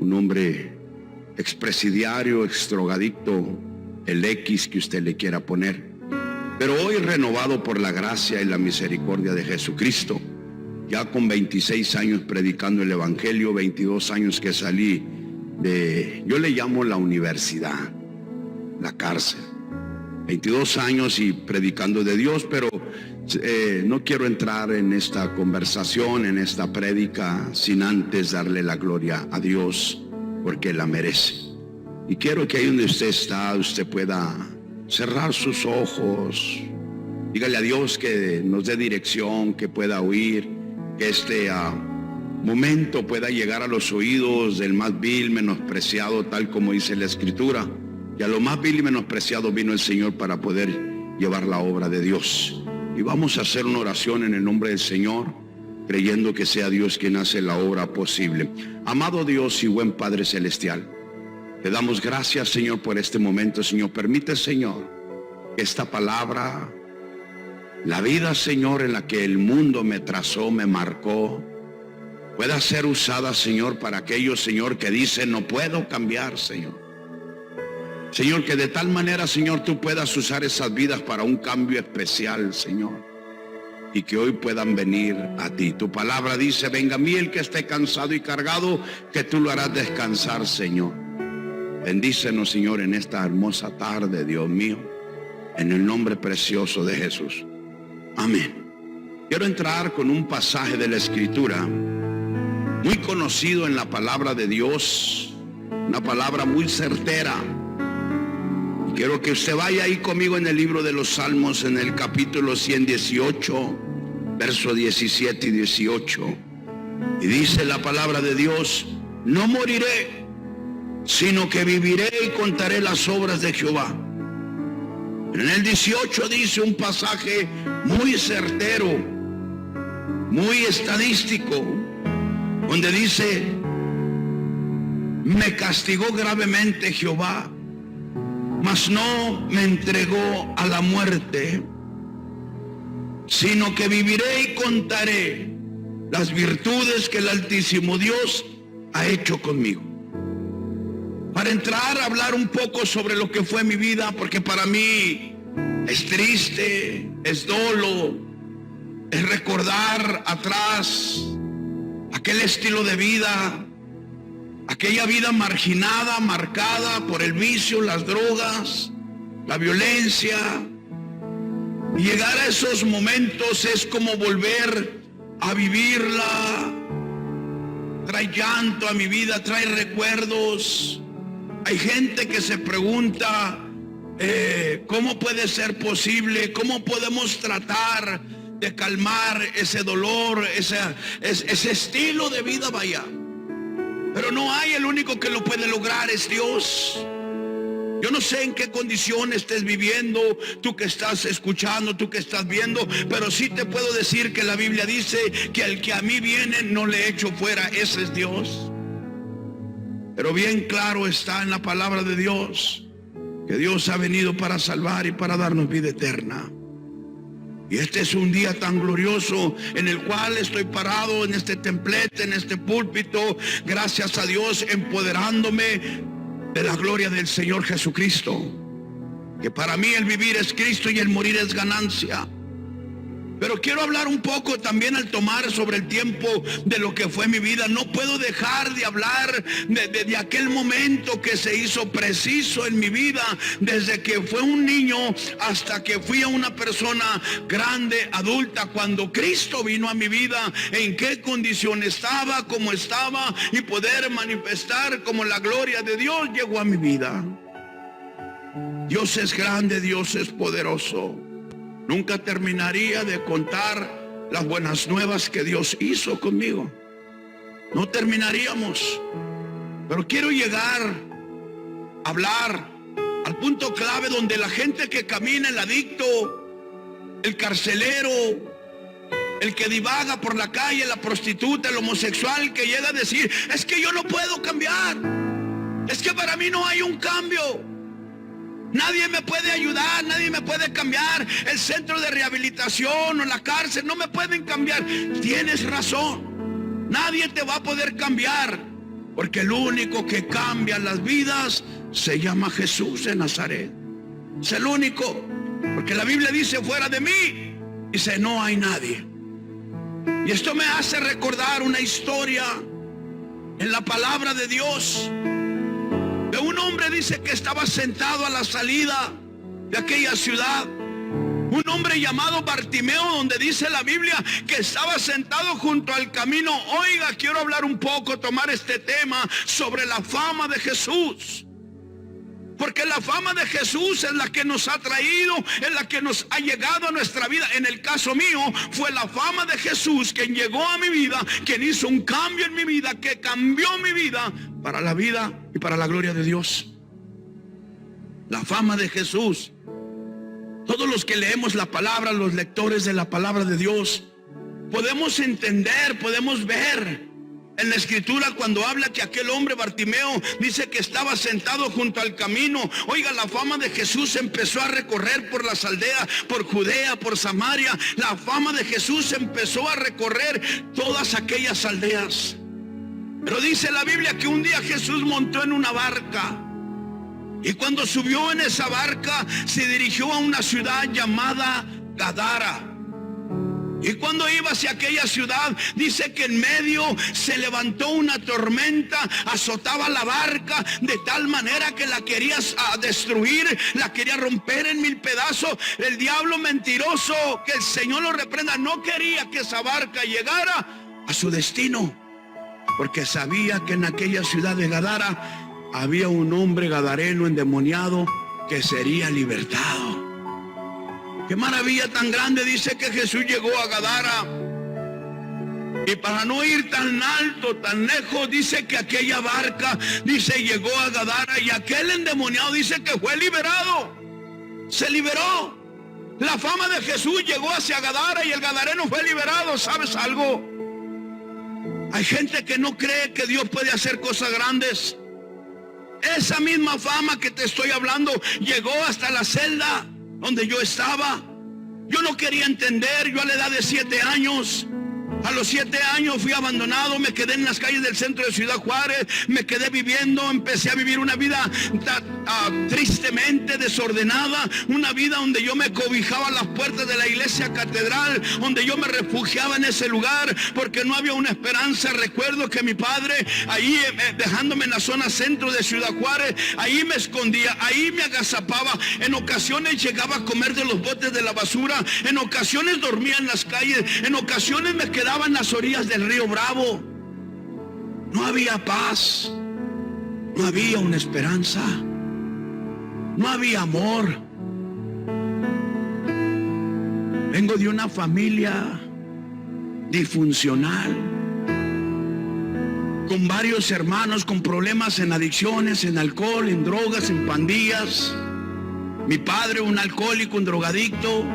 un hombre expresidiario, exdrogadicto, el X que usted le quiera poner. Pero hoy, renovado por la gracia y la misericordia de Jesucristo, ya con 26 años predicando el Evangelio, 22 años que salí de, yo le llamo la universidad, la cárcel, 22 años y predicando de Dios, pero no quiero entrar en esta conversación, en esta prédica, sin antes darle la gloria a Dios, porque la merece. Y quiero que ahí donde usted está, usted pueda cerrar sus ojos, dígale a Dios que nos dé dirección, que pueda oír, que este momento pueda llegar a los oídos del más vil, menospreciado, tal como dice la Escritura. Y a lo más vil y menospreciado vino el Señor para poder llevar la obra de Dios. Y vamos a hacer una oración en el nombre del Señor, creyendo que sea Dios quien hace la obra posible. Amado Dios y buen Padre Celestial, te damos gracias, Señor, por este momento, Señor. Permite, Señor, que esta palabra, la vida, Señor, en la que el mundo me trazó, me marcó, pueda ser usada, Señor, para aquellos, Señor, que dicen no puedo cambiar, Señor. Señor, que de tal manera, Señor, tú puedas usar esas vidas para un cambio especial, Señor. Y que hoy puedan venir a ti. Tu palabra dice, venga a mí el que esté cansado y cargado, que tú lo harás descansar, Señor. Bendícenos, Señor, en esta hermosa tarde, Dios mío, en el nombre precioso de Jesús. Amén. Quiero entrar con un pasaje de la Escritura muy conocido en la palabra de Dios, una palabra muy certera. Y quiero que usted vaya ahí conmigo en el libro de los Salmos, en el capítulo 118, verso 17 y 18. Y dice la palabra de Dios, no moriré, sino que viviré y contaré las obras de Jehová. En el 18 dice un pasaje muy certero, muy estadístico, donde dice, me castigó gravemente Jehová, mas no me entregó a la muerte, sino que viviré y contaré las virtudes que el Altísimo Dios ha hecho conmigo. Para entrar a hablar un poco sobre lo que fue mi vida, porque para mí es triste, es dolo, es recordar atrás aquel estilo de vida, aquella vida marginada, marcada por el vicio, las drogas, la violencia. Y llegar a esos momentos es como volver a vivirla. Trae llanto a mi vida, trae recuerdos. Hay gente que se pregunta, ¿cómo puede ser posible? ¿Cómo podemos tratar de calmar ese dolor, ese estilo de vida, vaya? Pero no hay, el único que lo puede lograr es Dios. Yo no sé en qué condición estés viviendo, tú que estás escuchando, tú que estás viendo, pero sí te puedo decir que la Biblia dice que al que a mí viene no le echo fuera. Ese es Dios. Pero bien claro está en la palabra de Dios que Dios ha venido para salvar y para darnos vida eterna. Y este es un día tan glorioso en el cual estoy parado en este templete, en este púlpito, gracias a Dios, empoderándome de la gloria del Señor Jesucristo. Que para mí el vivir es Cristo y el morir es ganancia. Pero quiero hablar un poco también al tomar sobre el tiempo de lo que fue mi vida. No puedo dejar de hablar de aquel momento que se hizo preciso en mi vida, desde que fue un niño hasta que fui a una persona grande, adulta, cuando Cristo vino a mi vida, en qué condición estaba, cómo estaba, y poder manifestar como la gloria de Dios llegó a mi vida. Dios es grande, Dios es poderoso. Nunca terminaría de contar las buenas nuevas que Dios hizo conmigo. No terminaríamos. Pero quiero llegar a hablar al punto clave donde la gente que camina, el adicto, el carcelero, el que divaga por la calle, la prostituta, el homosexual, que llega a decir, es que yo no puedo cambiar. Es que para mí no hay un cambio. Nadie me puede ayudar, nadie me puede cambiar. El centro de rehabilitación o la cárcel no me pueden cambiar. Tienes razón. Nadie te va a poder cambiar. Porque el único que cambia las vidas se llama Jesús de Nazaret. Es el único. Porque la Biblia dice, fuera de mí, dice, no hay nadie. Y esto me hace recordar una historia en la palabra de Dios. De un hombre, dice, que estaba sentado a la salida de aquella ciudad. Un hombre llamado Bartimeo, donde dice la Biblia que estaba sentado junto al camino. Oiga, quiero hablar un poco, tomar este tema sobre la fama de Jesús. Porque la fama de Jesús es la que nos ha traído, es la que nos ha llegado a nuestra vida. En el caso mío, fue la fama de Jesús quien llegó a mi vida, quien hizo un cambio en mi vida, que cambió mi vida para la vida y para la gloria de Dios. La fama de Jesús. Todos los que leemos la palabra, los lectores de la palabra de Dios, podemos entender, podemos ver en la escritura cuando habla que aquel hombre Bartimeo dice que estaba sentado junto al camino. Oiga, la fama de Jesús empezó a recorrer por las aldeas, por Judea, por Samaria. La fama de Jesús empezó a recorrer todas aquellas aldeas. Pero dice la Biblia que un día Jesús montó en una barca. Y cuando subió en esa barca, se dirigió a una ciudad llamada Gadara. Y cuando iba hacia aquella ciudad, dice que en medio se levantó una tormenta, azotaba la barca de tal manera que la quería destruir, la quería romper en mil pedazos. El diablo mentiroso, que el Señor lo reprenda, no quería que esa barca llegara a su destino, porque sabía que en aquella ciudad de Gadara había un hombre gadareno endemoniado que sería libertado. Qué maravilla tan grande, dice que Jesús llegó a Gadara. Y para no ir tan alto, tan lejos, dice que aquella barca, dice, llegó a Gadara. Y aquel endemoniado dice que fue liberado. Se liberó. La fama de Jesús llegó hacia Gadara y el gadareno fue liberado. ¿Sabes algo? Hay gente que no cree que Dios puede hacer cosas grandes. Esa misma fama que te estoy hablando llegó hasta la celda donde yo estaba. Yo no quería entender. Yo a la edad de 7 años, a los 7 años fui abandonado, me quedé en las calles del centro de Ciudad Juárez, me quedé viviendo, empecé a vivir una vida tristemente desordenada, una vida donde yo me cobijaba a las puertas de la iglesia catedral, donde yo me refugiaba en ese lugar porque no había una esperanza. Recuerdo que mi padre ahí, dejándome en la zona centro de Ciudad Juárez, ahí me escondía, ahí me agazapaba. En ocasiones llegaba a comer de los botes de la basura, en ocasiones dormía en las calles, en ocasiones me quedaba en las orillas del río Bravo. No había paz, no había una esperanza, no había amor. Vengo de una familia disfuncional, con varios hermanos con problemas en adicciones, en alcohol, en drogas, en pandillas. Mi padre un alcohólico, un drogadicto.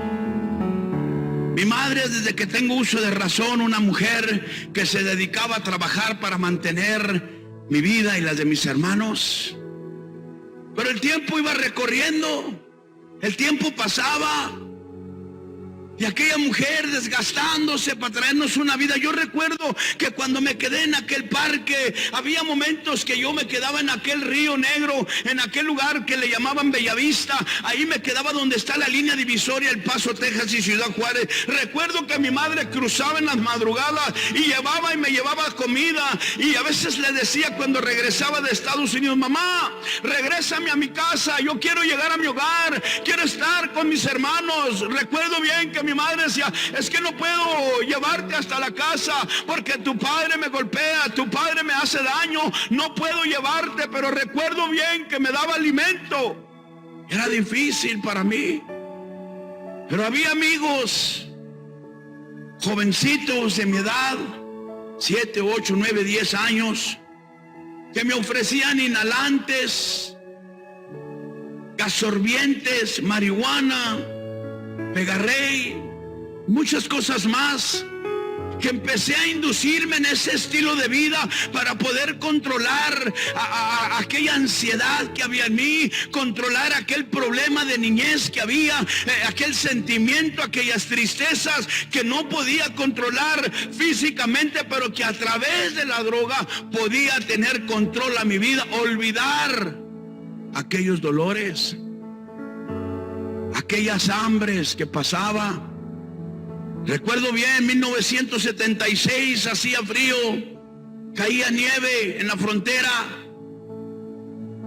Mi madre, desde que tengo uso de razón, una mujer que se dedicaba a trabajar para mantener mi vida y las de mis hermanos. Pero el tiempo iba recorriendo, el tiempo pasaba, y aquella mujer desgastándose para traernos una vida. Yo recuerdo que cuando me quedé en aquel parque, había momentos que yo me quedaba en aquel río Negro, en aquel lugar que le llamaban Bellavista. Ahí me quedaba donde está la línea divisoria, El Paso, Texas y Ciudad Juárez. Recuerdo que mi madre cruzaba en las madrugadas y me llevaba comida. Y a veces le decía cuando regresaba de Estados Unidos: mamá, regrésame a mi casa, yo quiero llegar a mi hogar, quiero estar con mis hermanos. Recuerdo bien que mi madre decía: es que no puedo llevarte hasta la casa porque tu padre me golpea, tu padre me hace daño, no puedo llevarte. Pero recuerdo bien que me daba alimento. Era difícil para mí, pero había amigos jovencitos de mi edad, 7, 8, 9, 10 años, que me ofrecían inhalantes, gasorbientes, marihuana, pegarrey, muchas cosas más. que empecé a inducirme en ese estilo de vida para poder controlar aquella ansiedad que había en mí, controlar aquel problema de niñez que había, aquel sentimiento, aquellas tristezas que no podía controlar físicamente, pero que a través de la droga podía tener control a mi vida, olvidar aquellos dolores, aquellas hambres que pasaba. Recuerdo bien, 1976, hacía frío, caía nieve en la frontera.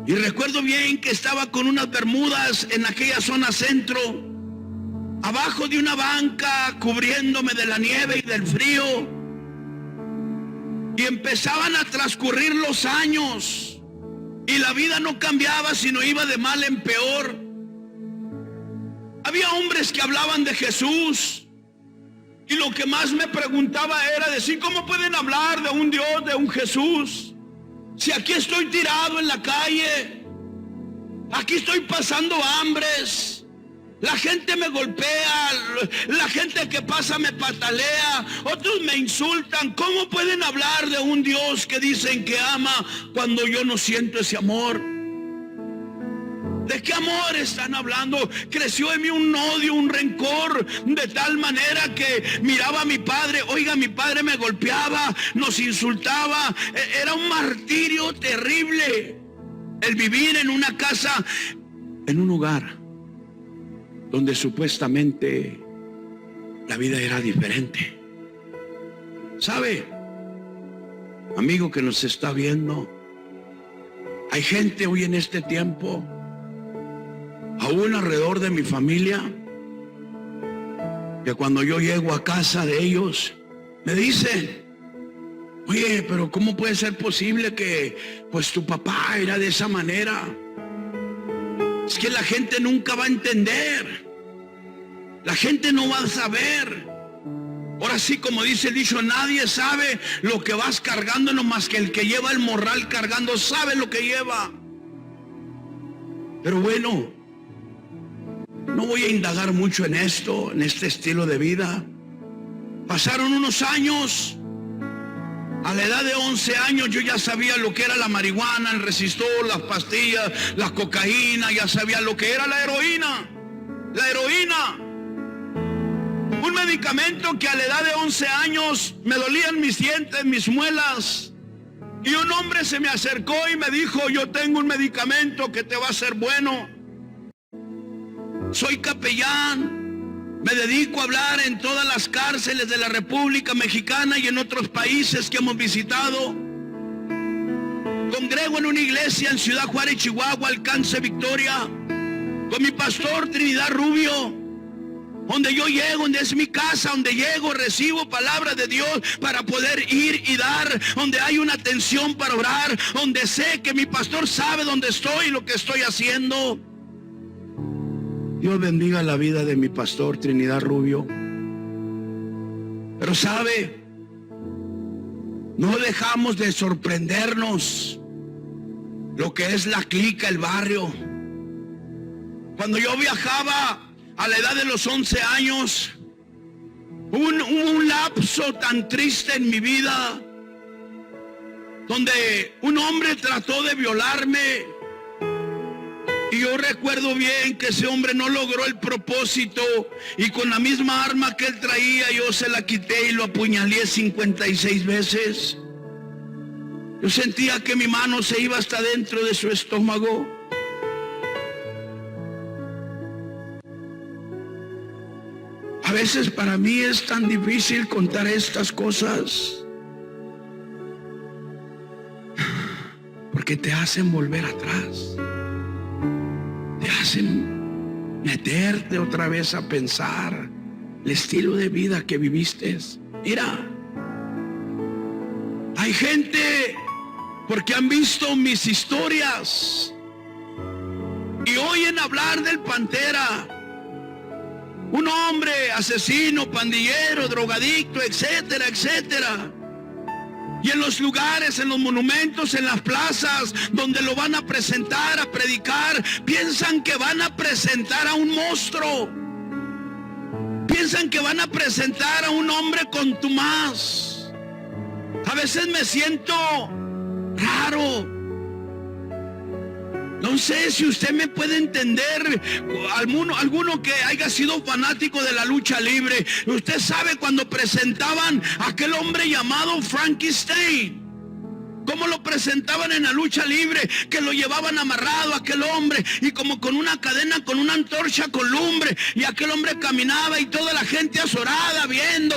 Y recuerdo bien que estaba con unas bermudas en aquella zona centro, abajo de una banca, cubriéndome de la nieve y del frío. Y empezaban a transcurrir los años, y la vida no cambiaba, sino iba de mal en peor. Había hombres que hablaban de Jesús, y lo que más me preguntaba era decir, ¿cómo pueden hablar de un Dios, de un Jesús? Si aquí estoy tirado en la calle, aquí estoy pasando hambres, la gente me golpea, la gente que pasa me patalea, otros me insultan. ¿Cómo pueden hablar de un Dios que dicen que ama cuando yo no siento ese amor? ¿De qué amor están hablando? Creció en mí un odio, un rencor, de tal manera que miraba a mi padre. Oiga, mi padre me golpeaba, nos insultaba. Era un martirio terrible el vivir en una casa, en un hogar donde supuestamente la vida era diferente. ¿Sabe, amigo que nos está viendo? Hay gente hoy en este tiempo, aún alrededor de mi familia, que cuando yo llego a casa de ellos, me dicen, oye, pero ¿cómo puede ser posible que pues tu papá era de esa manera? Es que la gente nunca va a entender, la gente no va a saber. Ahora sí, como dice el dicho, nadie sabe lo que vas cargando, no más que el que lleva el morral cargando sabe lo que lleva. Pero bueno, no voy a indagar mucho en esto, en este estilo de vida. Pasaron unos años. A la edad de 11 años yo ya sabía lo que era la marihuana, el resistor, las pastillas, la cocaína, ya sabía lo que era la heroína. La heroína. Un medicamento que a la edad de 11 años me dolían mis dientes, mis muelas. Y un hombre se me acercó y me dijo, yo tengo un medicamento que te va a hacer bueno. Soy capellán, me dedico a hablar en todas las cárceles de la República Mexicana y en otros países que hemos visitado. Congrego en una iglesia en Ciudad Juárez, Chihuahua, Alcance Victoria, con mi pastor Trinidad Rubio. Donde yo llego, donde es mi casa, donde llego, recibo palabra de Dios para poder ir y dar, donde hay una atención para orar, donde sé que mi pastor sabe dónde estoy y lo que estoy haciendo. Dios bendiga la vida de mi pastor Trinidad Rubio. Pero sabe, no dejamos de sorprendernos lo que es la clica, el barrio. Cuando yo viajaba a la edad de los 11 años, hubo un lapso tan triste en mi vida, donde un hombre trató de violarme. Y yo recuerdo bien que ese hombre no logró el propósito, y con la misma arma que él traía yo se la quité y lo apuñalé 56 veces. Yo sentía que mi mano se iba hasta dentro de su estómago. A veces para mí es tan difícil contar estas cosas, porque te hacen volver atrás. Te hacen meterte otra vez a pensar el estilo de vida que viviste. Mira, hay gente porque han visto mis historias y oyen hablar del Pantera, un hombre asesino, pandillero, drogadicto, etcétera, etcétera. Y en los lugares, en los monumentos, en las plazas donde lo van a presentar, a predicar, piensan que van a presentar a un monstruo. piensan que van a presentar a un hombre contumaz. A veces me siento raro. No sé si usted me puede entender, alguno que haya sido fanático de la lucha libre. Usted sabe cuando presentaban a aquel hombre llamado Frankenstein, cómo lo presentaban en la lucha libre, que lo llevaban amarrado a aquel hombre y como con una cadena, con una antorcha con lumbre, y aquel hombre caminaba y toda la gente azorada viendo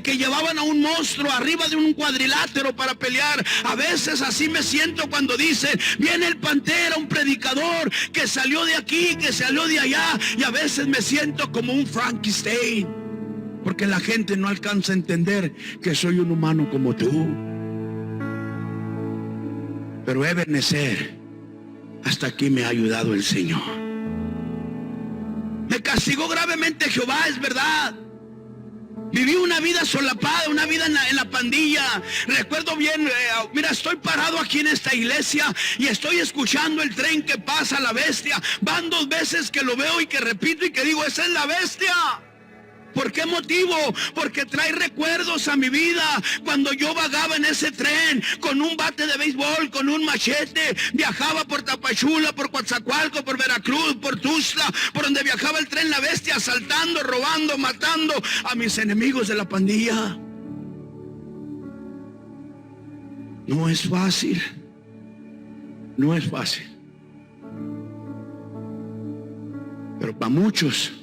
que llevaban a un monstruo arriba de un cuadrilátero para pelear. A veces así me siento cuando dicen, viene el Pantera, un predicador que salió de aquí, que salió de allá, y a veces me siento como un Frankenstein, porque la gente no alcanza a entender que soy un humano como tú. Pero Ebenezer, hasta aquí me ha ayudado el Señor. Me castigó gravemente Jehová, es verdad. Viví una vida solapada, una vida en la pandilla. Recuerdo bien, mira, estoy parado aquí en esta iglesia y estoy escuchando el tren que pasa, la bestia. Van 2 veces que lo veo y que repito y que digo, esa es la bestia. ¿Por qué motivo? Porque trae recuerdos a mi vida cuando yo vagaba en ese tren con un bate de béisbol, con un machete. Viajaba por Tapachula, por Coatzacoalcos, por Veracruz, por Tuxtla, por donde viajaba el tren La Bestia, asaltando, robando, matando a mis enemigos de la pandilla. No es fácil. No es fácil. Pero para muchos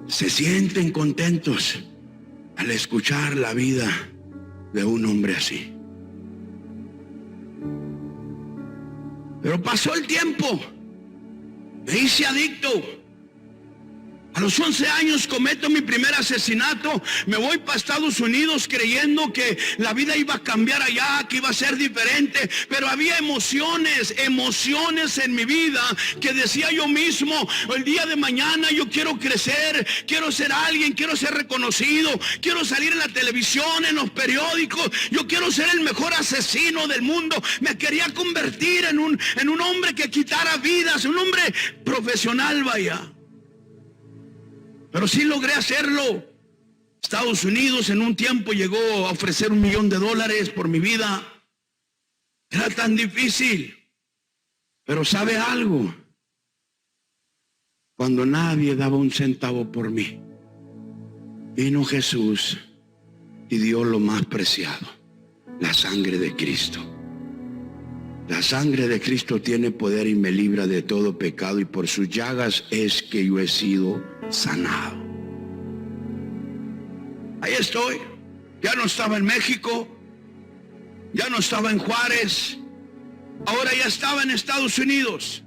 se sienten contentos al escuchar la vida de un hombre así. Pero pasó el tiempo, me hice adicto. A los 11 años cometo mi primer asesinato. Me voy para Estados Unidos creyendo que la vida iba a cambiar allá, que iba a ser diferente. Pero había emociones en mi vida que decía yo mismo, el día de mañana yo quiero crecer, quiero ser alguien, quiero ser reconocido, quiero salir en la televisión, en los periódicos, yo quiero ser el mejor asesino del mundo. Me quería convertir en un hombre que quitara vidas, un hombre profesional, vaya. Pero sí logré hacerlo. Estados Unidos en un tiempo llegó a ofrecer $1 millón por mi vida. Era tan difícil. Pero ¿sabe algo? Cuando nadie daba un centavo por mí, vino Jesús y dio lo más preciado, la sangre de Cristo. La sangre de Cristo tiene poder y me libra de todo pecado, y por sus llagas es que yo he sido sanado. Ahí estoy. Ya no estaba en México, ya no estaba en Juárez, ahora ya estaba en Estados Unidos.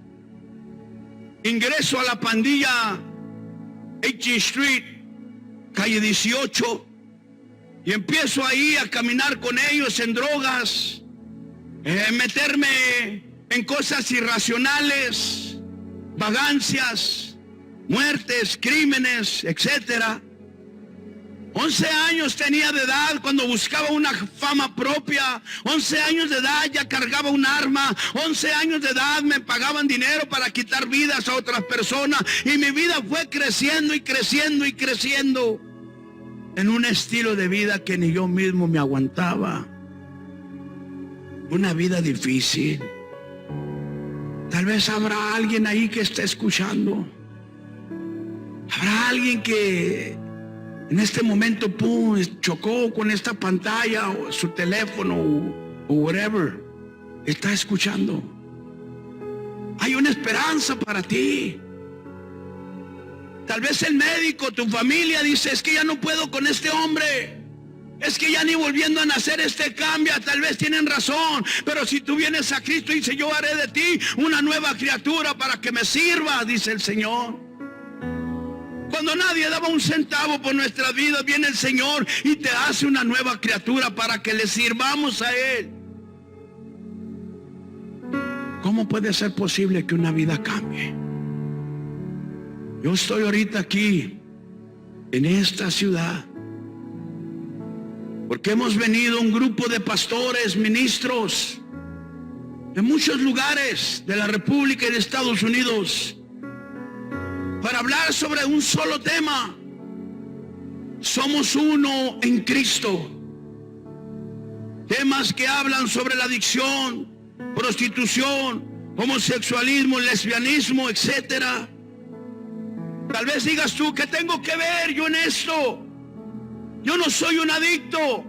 Ingreso a la pandilla 18th Street, calle 18, y empiezo ahí a caminar con ellos en drogas, meterme en cosas irracionales, vagancias, muertes, crímenes, etcétera. 11 años tenía de edad cuando buscaba una fama propia. 11 años de edad ya cargaba un arma. 11 años de edad me pagaban dinero para quitar vidas a otras personas, y mi vida fue creciendo y creciendo y creciendo en un estilo de vida que ni yo mismo me aguantaba. Una vida difícil. Tal vez habrá alguien ahí que esté escuchando. Habrá alguien que en este momento chocó con esta pantalla o su teléfono o whatever. Está escuchando. Hay una esperanza para ti. Tal vez el médico, tu familia dice, es que ya no puedo con este hombre. Es que ya ni volviendo a nacer cambia. Tal vez tienen razón, pero si tú vienes a Cristo y dice, yo haré de ti una nueva criatura para que me sirva, dice el Señor. Cuando nadie daba un centavo por nuestra vida, viene el Señor y te hace una nueva criatura para que le sirvamos a Él. ¿Cómo puede ser posible que una vida cambie? Yo estoy ahorita aquí, en esta ciudad, porque hemos venido un grupo de pastores, ministros, de muchos lugares de la República y de Estados Unidos, para hablar sobre un solo tema. Somos uno en Cristo. Temas que hablan sobre la adicción, prostitución, homosexualismo, lesbianismo, etcétera. Tal vez digas tú, ¿qué tengo que ver yo en esto? Yo no soy un adicto.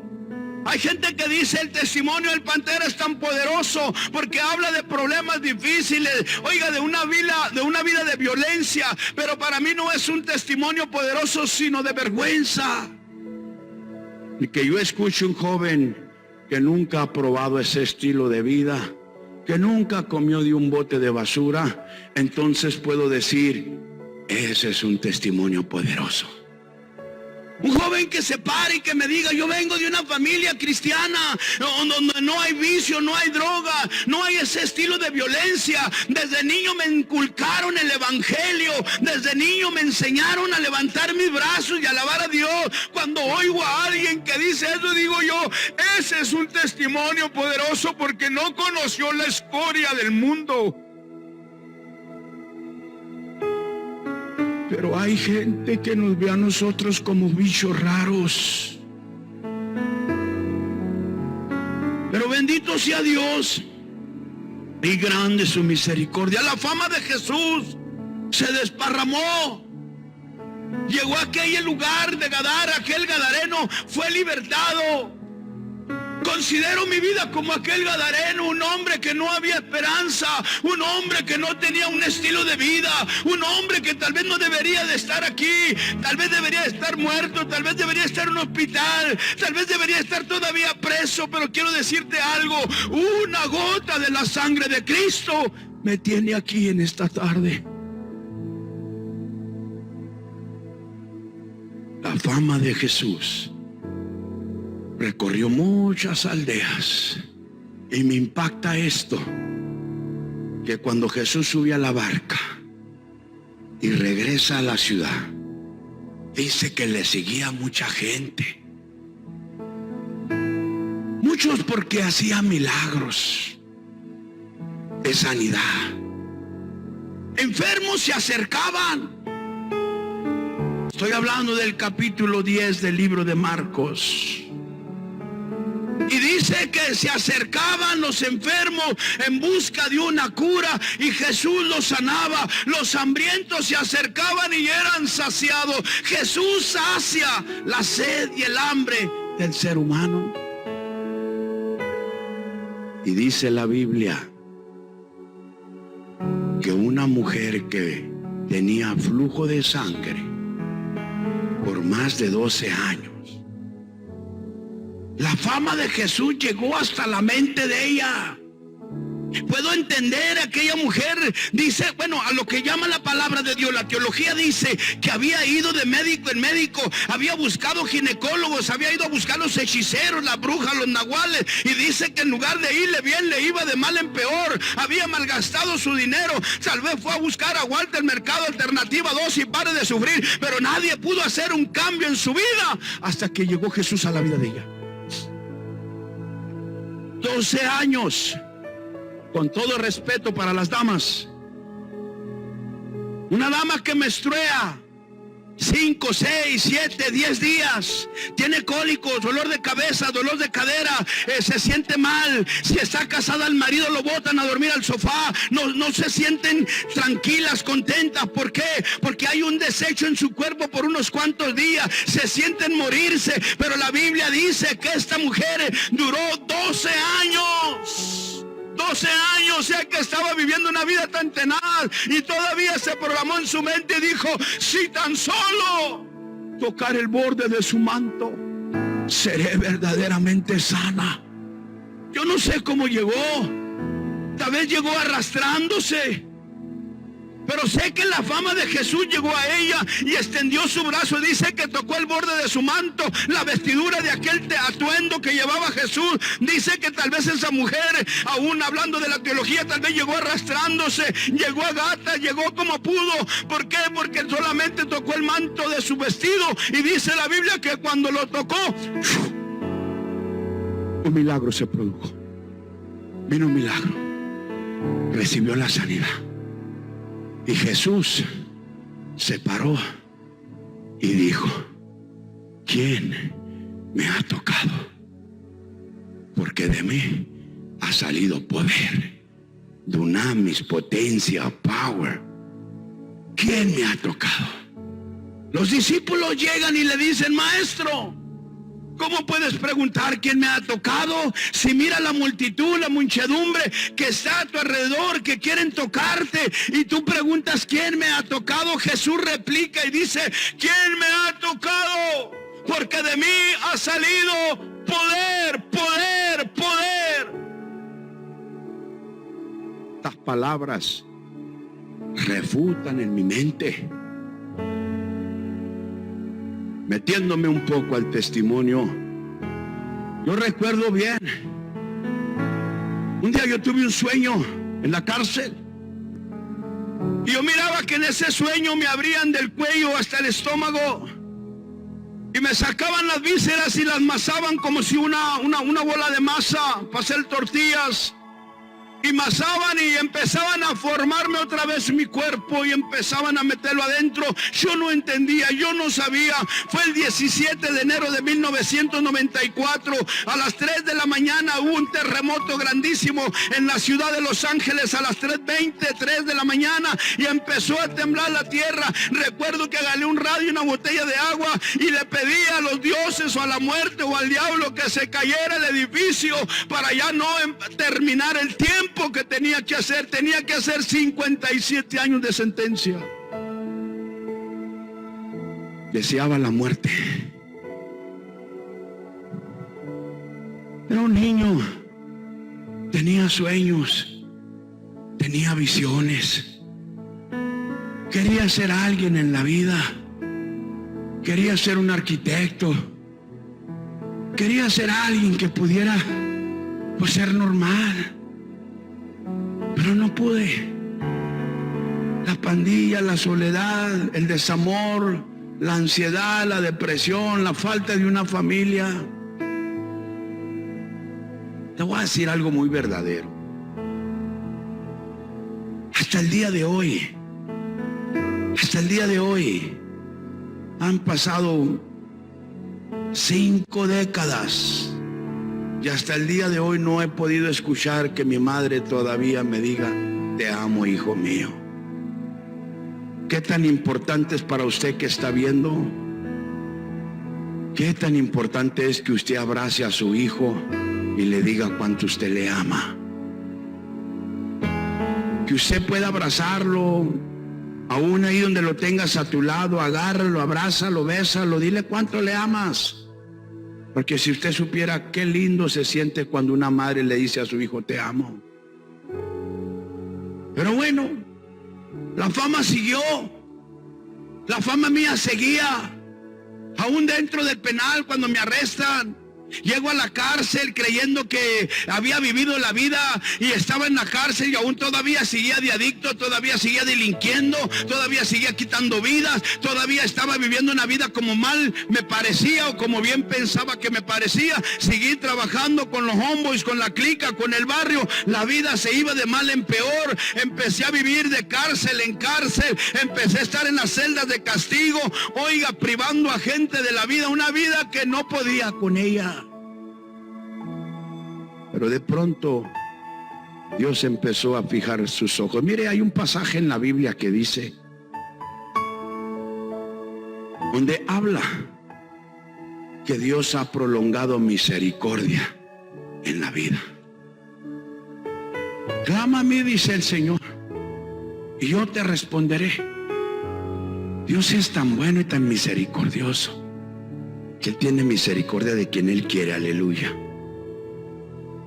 Hay gente que dice el testimonio del Pantera es tan poderoso porque habla de problemas difíciles, oiga, de una vida de violencia, pero para mí no es un testimonio poderoso, sino de vergüenza. Y que yo escuche un joven que nunca ha probado ese estilo de vida, que nunca comió de un bote de basura, entonces puedo decir, ese es un testimonio poderoso. Un joven que se pare y que me diga, yo vengo de una familia cristiana donde no hay vicio, no hay droga, no hay ese estilo de violencia. Desde niño me inculcaron el evangelio, desde niño me enseñaron a levantar mis brazos y a alabar a Dios. Cuando oigo a alguien que dice eso, digo yo, ese es un testimonio poderoso porque no conoció la escoria del mundo. Pero hay gente que nos ve a nosotros como bichos raros. Pero bendito sea Dios y grande su misericordia. La fama de Jesús se desparramó. Llegó a aquel lugar de Gadara, aquel gadareno fue libertado. Considero mi vida como aquel gadareno, un hombre que no había esperanza, un hombre que no tenía un estilo de vida, un hombre que tal vez no debería de estar aquí, tal vez debería de estar muerto, tal vez debería estar en un hospital, tal vez debería estar todavía preso, pero quiero decirte algo, una gota de la sangre de Cristo me tiene aquí en esta tarde. La fama de Jesús recorrió muchas aldeas y me impacta esto, que cuando Jesús sube a la barca y regresa a la ciudad, dice que le seguía mucha gente. Muchos porque hacía milagros de sanidad. Enfermos se acercaban. Estoy hablando del capítulo 10 del libro de Marcos. Y dice que se acercaban los enfermos en busca de una cura y Jesús los sanaba. Los hambrientos se acercaban y eran saciados. Jesús sacia la sed y el hambre del ser humano. Y dice la Biblia que una mujer que tenía flujo de sangre por más de 12 años, la fama de Jesús llegó hasta la mente de ella. Puedo entender a aquella mujer, dice, bueno, a lo que llama la palabra de Dios, la teología dice que había ido de médico en médico, había buscado ginecólogos, había ido a buscar los hechiceros, las brujas, los nahuales, y dice que en lugar de irle bien, le iba de mal en peor, había malgastado su dinero, tal vez fue a buscar a Walter Mercado, Alternativa 2 y pare de sufrir, pero nadie pudo hacer un cambio en su vida hasta que llegó Jesús a la vida de ella. 12 años, con todo respeto para las damas. Una dama que menstrua 5, 6, 7, 10 días, tiene cólicos, dolor de cabeza, dolor de cadera, se siente mal. Si está casada, el marido lo botan a dormir al sofá, no se sienten tranquilas, contentas. ¿Por qué? Porque hay un desecho en su cuerpo por unos cuantos días, se sienten morirse, pero la Biblia dice que esta mujer duró 12 años. 12 años, o sea que estaba viviendo una vida tan tenaz y todavía se programó en su mente y dijo, si tan solo tocar el borde de su manto, seré verdaderamente sana. Yo no sé cómo llegó, tal vez llegó arrastrándose, pero sé que la fama de Jesús llegó a ella y extendió su brazo. Dice que tocó el borde de su manto, la vestidura de aquel atuendo que llevaba Jesús. Dice que tal vez esa mujer, aún hablando de la teología, tal vez llegó arrastrándose, llegó a gata, llegó como pudo. ¿Por qué? Porque solamente tocó el manto de su vestido. Y dice la Biblia que cuando lo tocó, un milagro se produjo. Vino un milagro. Recibió la sanidad. Y Jesús se paró y dijo: ¿quién me ha tocado? Porque de mí ha salido poder, dunamis, potencia, power. ¿Quién me ha tocado? Los discípulos llegan y le dicen: maestro, ¿cómo puedes preguntar quién me ha tocado? Si mira la multitud, la muchedumbre que está a tu alrededor, que quieren tocarte, y tú preguntas quién me ha tocado. Jesús replica y dice: ¿quién me ha tocado? Porque de mí ha salido poder, poder, poder. Estas palabras refutan en mi mente. Metiéndome un poco al testimonio, yo recuerdo bien, un día yo tuve un sueño en la cárcel, y yo miraba que en ese sueño me abrían del cuello hasta el estómago, y me sacaban las vísceras y las masaban como si una bola de masa para hacer tortillas, y masaban y empezaban a formarme otra vez mi cuerpo y empezaban a meterlo adentro. Yo no entendía, yo no sabía. Fue el 17 de enero de 1994, a las 3 de la mañana hubo un terremoto grandísimo en la ciudad de Los Ángeles. A las 3:20, 3 de la mañana, y empezó a temblar la tierra. Recuerdo que agarré un radio y una botella de agua y le pedí a los dioses o a la muerte o al diablo que se cayera el edificio para ya no terminar el tiempo que tenía que hacer. Tenía que hacer 57 años de sentencia. Deseaba la muerte. Era un niño, tenía sueños, tenía visiones, quería ser alguien en la vida, quería ser un arquitecto, quería ser alguien que pudiera pues ser normal. Pero no pude. La pandilla, la soledad, el desamor, la ansiedad, la depresión, la falta de una familia. Te voy a decir algo muy verdadero. Hasta el día de hoy, han pasado 5 décadas. Y hasta el día de hoy no he podido escuchar que mi madre todavía me diga: te amo, hijo mío. ¿Qué tan importante es para usted que está viendo? ¿Qué tan importante es que usted abrace a su hijo y le diga cuánto usted le ama? Que usted pueda abrazarlo, aún ahí donde lo tengas a tu lado, agárralo, abrázalo, bésalo, dile cuánto le amas. Porque si usted supiera qué lindo se siente cuando una madre le dice a su hijo: te amo. Pero bueno, la fama siguió. La fama mía seguía. Aún dentro del penal, cuando me arrestan, llego a la cárcel creyendo que había vivido la vida y estaba en la cárcel, y aún todavía seguía de adicto, todavía seguía delinquiendo, todavía seguía quitando vidas, todavía estaba viviendo una vida como mal me parecía o como bien pensaba que me parecía. Seguí trabajando con los homeboys, con la clica, con el barrio. La vida se iba de mal en peor. Empecé a vivir de cárcel en cárcel, empecé a estar en las celdas de castigo, oiga, privando a gente de la vida, una vida que no podía con ella. Pero de pronto Dios empezó a fijar sus ojos. Mire, hay un pasaje en la Biblia que dice, donde habla que Dios ha prolongado misericordia en la vida. Clama a mí, dice el Señor, y yo te responderé. Dios es tan bueno y tan misericordioso que Él tiene misericordia de quien Él quiere, aleluya.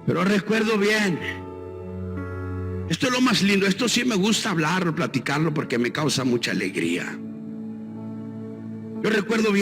Pero recuerdo bien, esto es lo más lindo, esto sí me gusta hablarlo, platicarlo, porque me causa mucha alegría. Yo recuerdo bien